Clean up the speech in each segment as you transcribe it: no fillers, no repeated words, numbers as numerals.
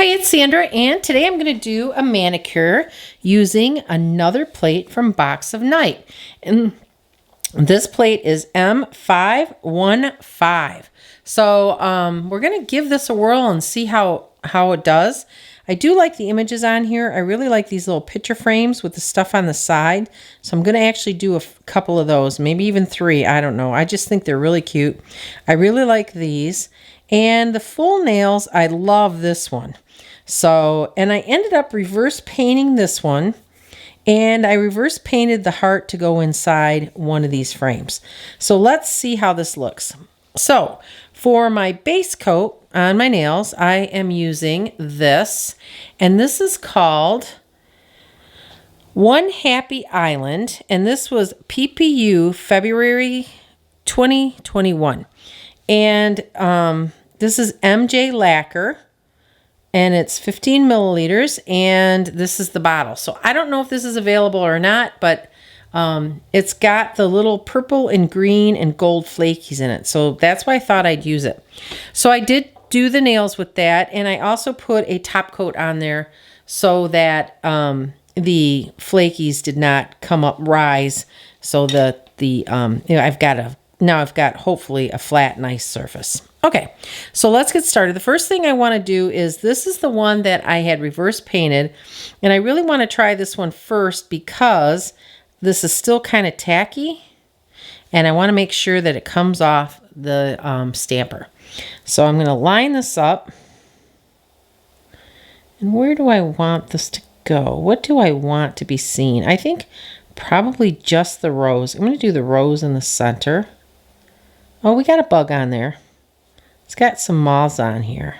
Hi, it's Sandra, and today I'm going to do a manicure using another plate from Box of Night. And this plate is M515. So we're going to give this a whirl and see how it does. I do like the images on here. I really like these little picture frames with the stuff on the side. So I'm going to actually do a couple of those, maybe even 3. I don't know. I just think they're really cute. I really like these. And the full nails, I love this one. So, and I ended up reverse painting this one. And I reverse painted the heart to go inside one of these frames. So let's see how this looks. So for my base coat on my nails, I am using this. And this is called One Happy Island. And this was PPU February 2021. And this is MJ Lacquer. And it's 15 milliliters, and this is the bottle. So I don't know if this is available or not, but it's got the little purple and green and gold flakies in it. So that's why I thought I'd use it. So I did do the nails with that, and I also put a top coat on there so that the flakies did not rise. So that I've got hopefully a flat, nice surface. Okay, so let's get started. The first thing I want to do is, this is the one that I had reverse painted, and I really want to try this one first because this is still kind of tacky, and I want to make sure that it comes off the stamper. So I'm going to line this up. And where do I want this to go? What do I want to be seen? I think probably just the rose. I'm going to do the rose in the center. Oh, we got a bug on there. It's got some moths on here.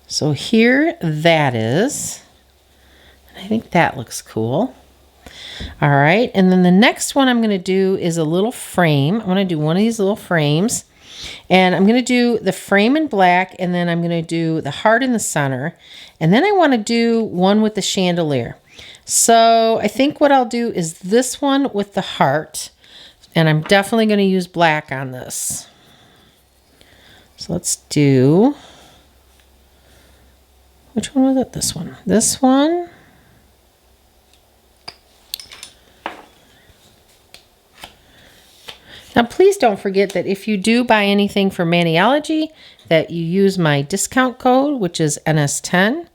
So here that is. I think that looks cool. All right, and then the next one I'm going to do is a little frame. I'm going to do one of these little frames. And I'm going to do the frame in black, and then I'm going to do the heart in the center. And then I want to do one with the chandelier. So I think what I'll do is this one with the heart. And I'm definitely going to use black on this. So let's do, which one was it? This one. This one. Now, please don't forget that if you do buy anything from Maniology, that you use my discount code, which is NS10.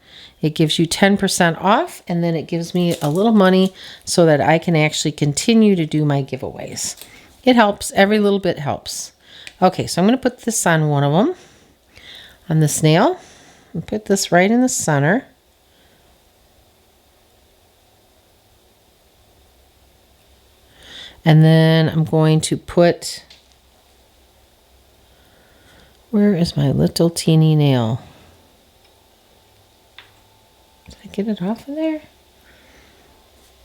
It gives you 10% off, and then it gives me a little money so that I can actually continue to do my giveaways. It helps. Every little bit helps. Okay, so I'm going to put this on one of them, on this nail, and put this right in the center. And then I'm going to put, where is my little teeny nail? Did I get it off of there?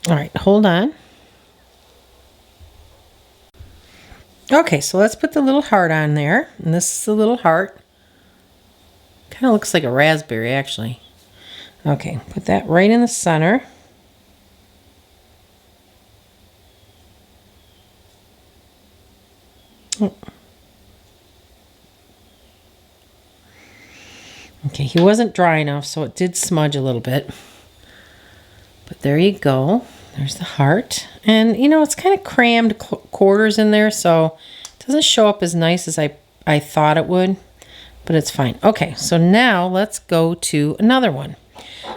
All right, hold on. Okay, so let's put the little heart on there. And this is the little heart. Kind of looks like a raspberry, actually. Okay, put that right in the center. Oh. Okay, he wasn't dry enough, so it did smudge a little bit. But there you go. There's the heart. And, you know, it's kind of crammed quarters in there, so it doesn't show up as nice as I thought it would, but it's fine. Okay, so now let's go to another one.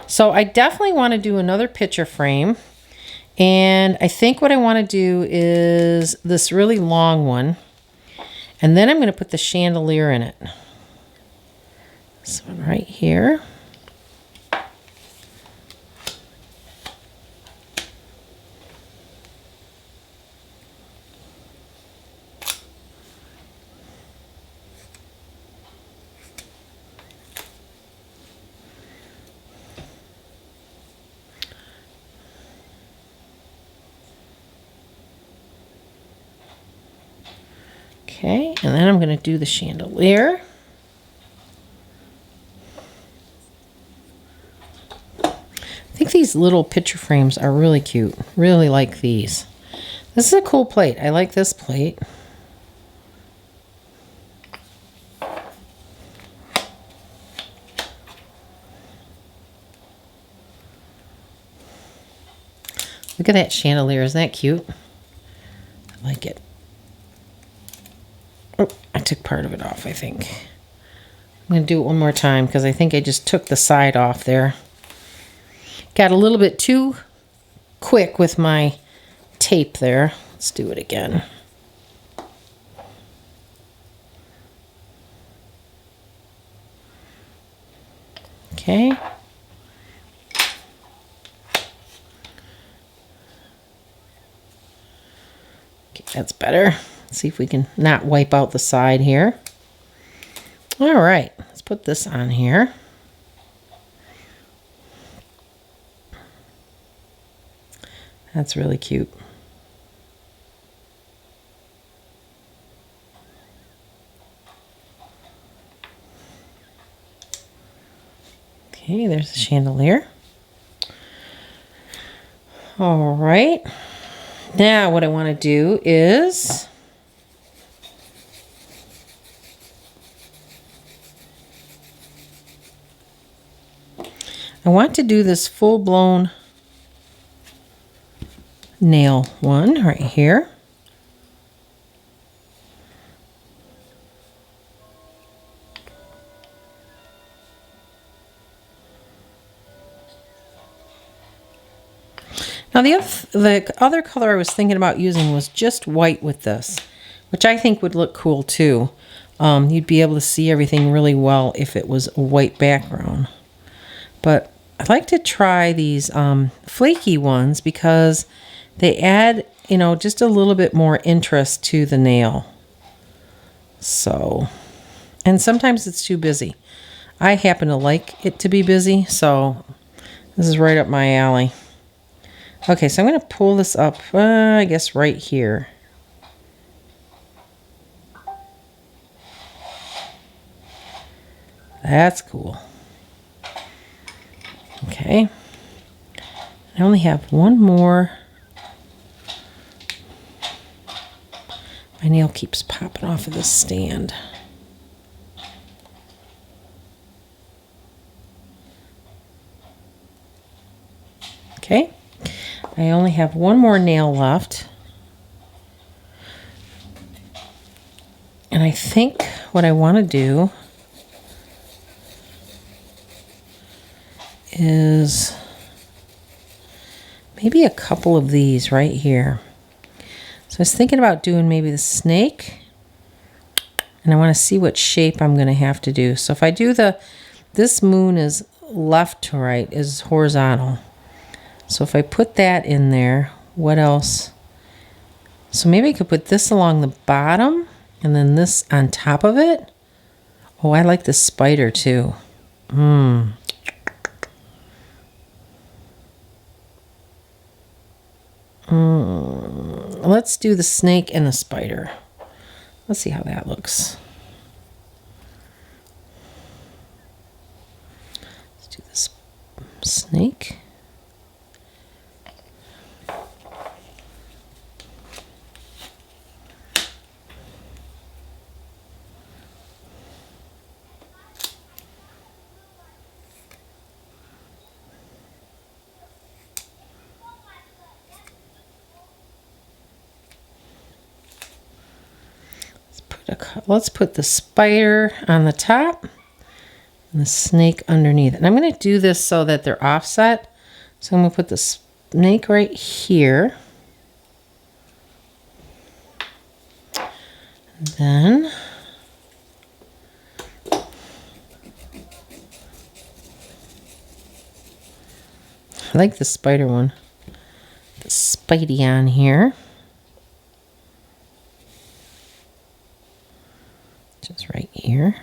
So I definitely want to do another picture frame, and I think what I want to do is this really long one, and then I'm going to put the chandelier in it. This one right here. Okay, and then I'm going to do the chandelier. I think these little picture frames are really cute. Really like these. This is a cool plate. I like this plate. Look at that chandelier. Isn't that cute? I like it. Oh, I took part of it off, I think. I'm going to do it one more time because I think I just took the side off there. Got a little bit too quick with my tape there. Let's do it again. Okay. Okay, that's better. Let's see if we can not wipe out the side here. All right, let's put this on here. That's really cute. Okay, there's the chandelier. All right. Now what I want to do is I want to do this full-blown nail one right here. Now the other color I was thinking about using was just white with this, which I think would look cool too. You'd be able to see everything really well if it was a white background. But I'd like to try these flaky ones because they add, you know, just a little bit more interest to the nail. So, and sometimes it's too busy. I happen to like it to be busy, so this is right up my alley. Okay, so I'm going to pull this up, I guess right here. That's cool. Okay. I only have one more. My nail keeps popping off of this stand. Okay. I only have one more nail left. And I think what I want to do is maybe a couple of these right here. So I was thinking about doing maybe the snake, and I want to see what shape I'm going to have to do. So if I do this moon is left to right, is horizontal. So if I put that in there, what else? So maybe I could put this along the bottom and then this on top of it. Oh, I like the spider too. Let's do the snake and the spider. Let's see how that looks. Let's do this snake. Let's put the spider on the top and the snake underneath. And I'm going to do this so that they're offset. So I'm going to put the snake right here. And then I like the spider one. The Spidey on here. Just right here.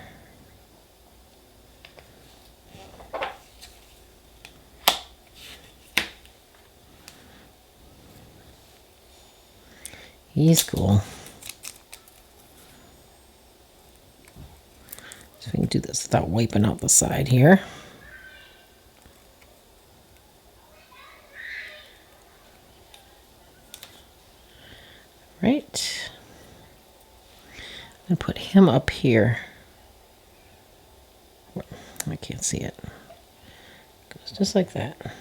He's cool. So we can do this without wiping out the side here. Right. And put him up here. I can't see it. Goes just like that.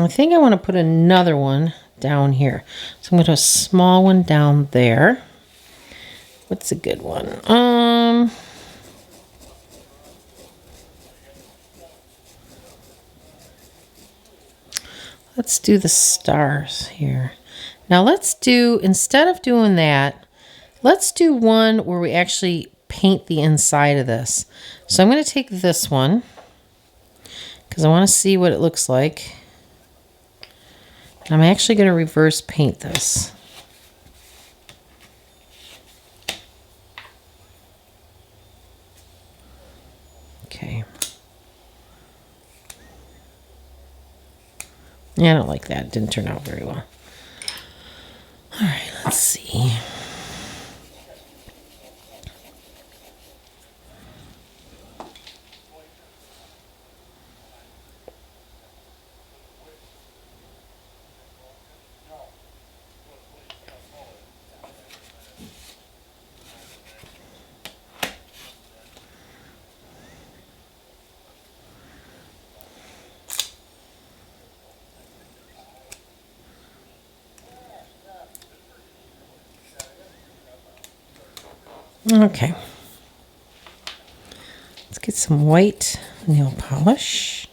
I think I want to put another one down here. So I'm going to put a small one down there. What's a good one? Let's do the stars here. Now let's do, instead of doing that, let's do one where we actually paint the inside of this. So I'm going to take this one because I want to see what it looks like. I'm actually going to reverse paint this. Okay. Yeah, I don't like that. It didn't turn out very well. All right, let's see. Okay. Let's get some white nail polish.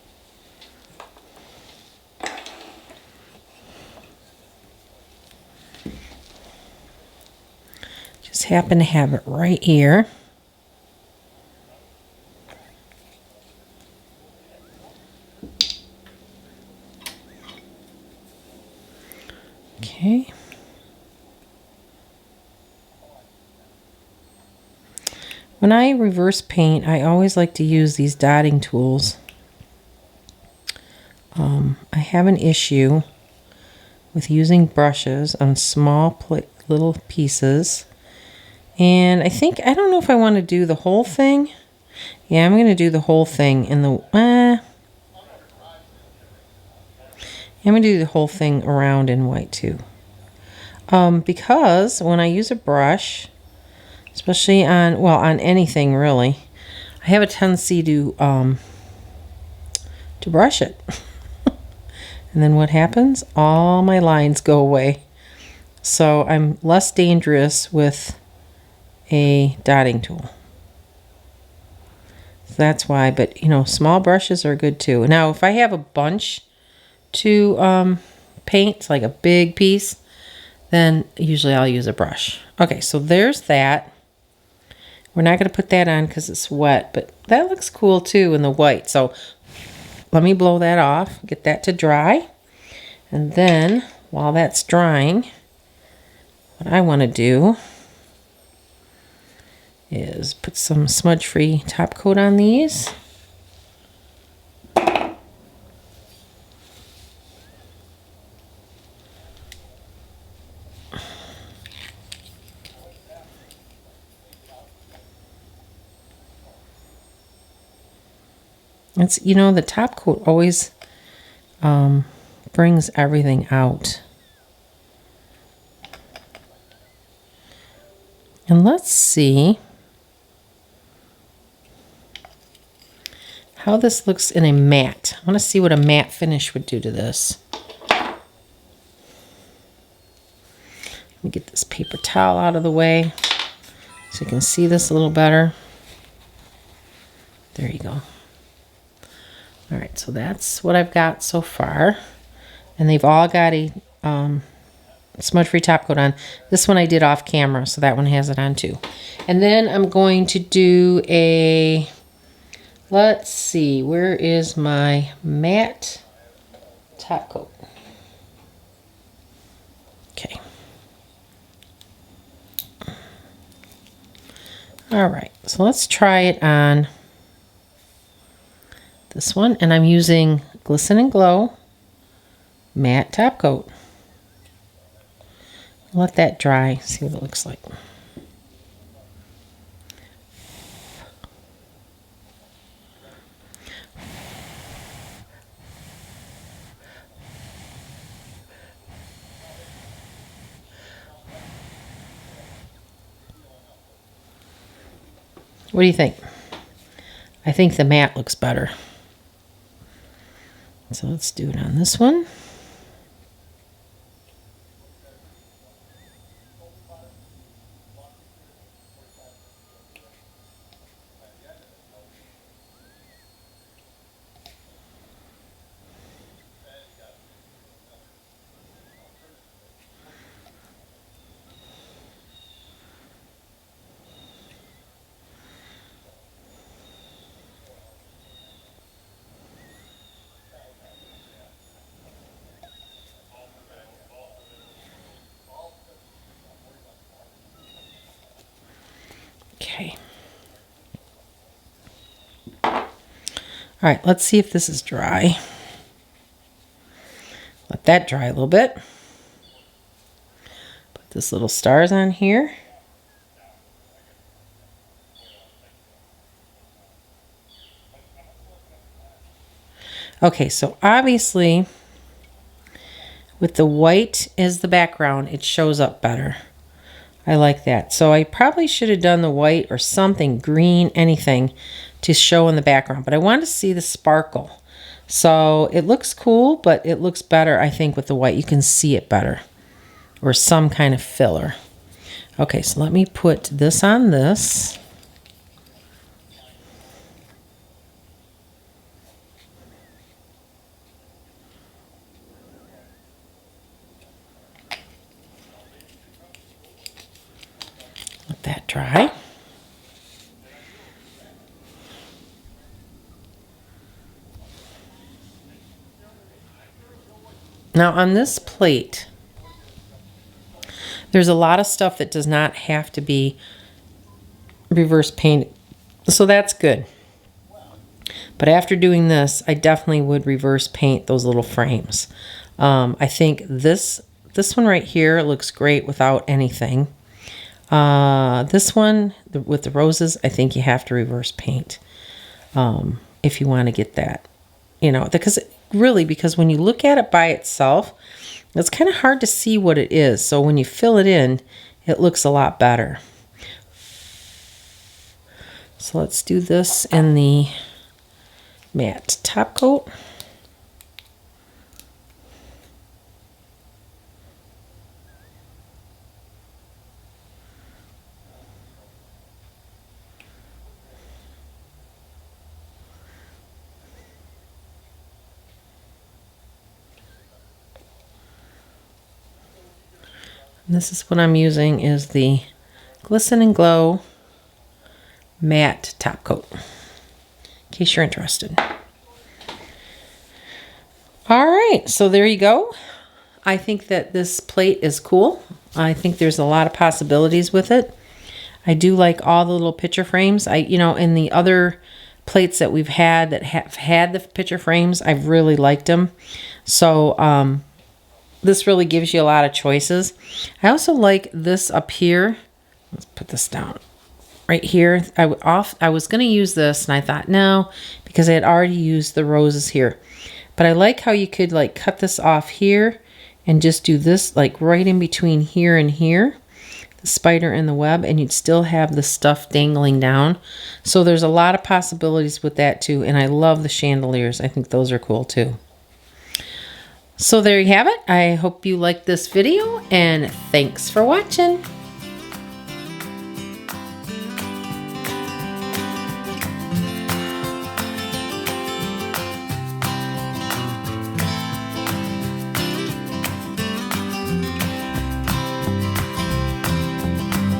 Just happen to have it right here. Okay. When I reverse paint, I always like to use these dotting tools. I have an issue with using brushes on small little pieces. And I don't know if I want to do the whole thing. Yeah, I'm going to do the whole thing in the, I'm going to do the whole thing around in white too. Because when I use a brush, especially on, well, on anything really, I have a tendency to brush it. And then what happens? All my lines go away. So I'm less dangerous with a dotting tool. So that's why, but you know, small brushes are good too. Now, if I have a bunch to paint, like a big piece, then usually I'll use a brush. Okay, so there's that. We're not going to put that on because it's wet, but that looks cool too in the white. So let me blow that off, get that to dry. And then while that's drying, what I want to do is put some smudge-free top coat on these. It's, you know, the top coat always brings everything out. And let's see how this looks in a matte. I want to see what a matte finish would do to this. Let me get this paper towel out of the way so you can see this a little better. There you go. All right, so that's what I've got so far. And they've all got a smudge-free top coat on. This one I did off camera, so that one has it on too. And then I'm going to do a, let's see, where is my matte top coat? Okay. All right, so let's try it on this one, and I'm using Glisten and Glow matte top coat. Let that dry, see what it looks like. What do you think? I think the matte looks better. So let's do it on this one. Okay. All right, let's see if this is dry. Let that dry a little bit. Put this little stars on here. Okay, so obviously with the white as the background, it shows up better. I like that. So I probably should have done the white or something, green, anything to show in the background. But I want to see the sparkle. So it looks cool, but it looks better, I think, with the white. You can see it better. Or some kind of filler. Okay, so let me put this on this. Let that dry. Now on this plate, there's a lot of stuff that does not have to be reverse painted. So that's good. But after doing this, I definitely would reverse paint those little frames. I think this one right here looks great without anything. This one with the roses, I think you have to reverse paint if you want to get that. You know, because when you look at it by itself, it's kind of hard to see what it is. So when you fill it in, it looks a lot better. So let's do this in the matte top coat. And this is what I'm using is the Glisten and Glow matte top coat, in case you're interested. All right, so there you go. I think that this plate is cool. I think there's a lot of possibilities with it. I do like all the little picture frames. In the other plates that we've had that have had the picture frames, I've really liked them. So this really gives you a lot of choices. I also like this up here. Let's put this down. Right here, I was going to use this, and I thought, no, because I had already used the roses here. But I like how you could like cut this off here and just do this like right in between here and here, the spider and the web, and you'd still have the stuff dangling down. So there's a lot of possibilities with that too, and I love the chandeliers. I think those are cool too. So there you have it. I hope you liked this video, and thanks for watching.